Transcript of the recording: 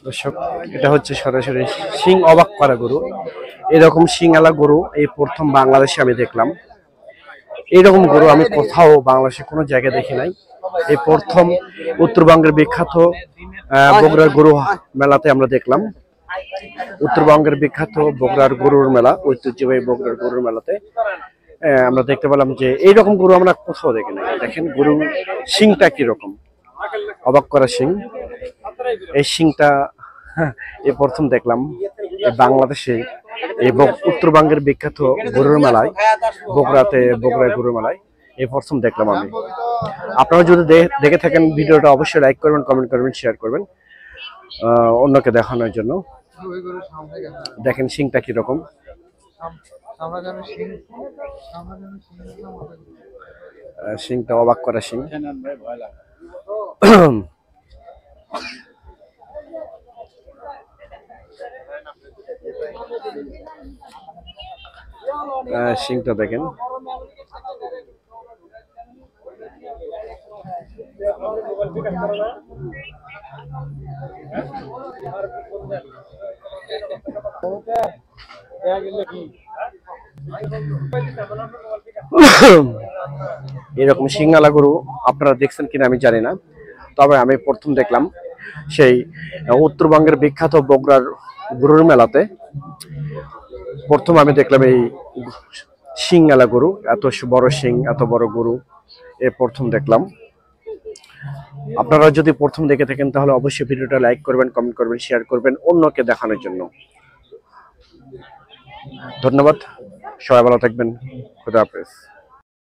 দর্শক, এটা হচ্ছে সরাসরি শিং অবাক করা গরু। এরকম শিংওয়ালা গরু এই প্রথম বাংলাদেশে আমি দেখলাম। এইরকম গরু আমি কোথাও বাংলাদেশে কোনো জায়গায় দেখি নাই। এই প্রথম উত্তরবঙ্গের বিখ্যাত বগুড়ার গরু মেলাতে আমরা দেখলাম। উত্তরবঙ্গের বিখ্যাত বগুড়ার গরুর মেলা, ঐতিহ্যবাহী বগুড়ার গরুর মেলাতে আমরা দেখতে পেলাম যে এইরকম গরু আমরা কোথাও দেখি নাই। দেখেন গরু শিংটা কিরকম, অবাক করা শিং। এই শিংটা এই প্রথম দেখলাম বাংলাদেশে এই উত্তরবঙ্গের বিখ্যাত গরুর মেলায়, বগুড়ার গরুর মেলায় এই প্রথম দেখলাম আমি। আপনারা যদি দেখে থাকেন ভিডিওটা অবশ্যই লাইক করবেন, কমেন্ট করবেন, শেয়ার করবেন অন্যকে দেখানোর জন্য। দেখেন শিংটা কিরকম, শিংটা অবাক করা শিং। শিংটা দেখেন। এরকম শিংওয়ালা গরু আপনারা দেখছেন কিনা আমি জানি না, তবে আমি প্রথম দেখলাম সেই উত্তরবঙ্গের বিখ্যাত বগুড়ার গরুর মেলাতে। প্রথম আমি দেখলাম এই শিংওয়ালা গরু, এত বড় শিং, এত বড় গরু এ প্রথম দেখলাম। আপনারা যদি প্রথম দেখে থাকেন তাহলে অবশ্যই ভিডিওটা লাইক করবেন, কমেন্ট করবেন, শেয়ার করবেন অন্যকে দেখানোর জন্য। ধন্যবাদ, সবাই ভালো থাকবেন, খুদা হাফেজ।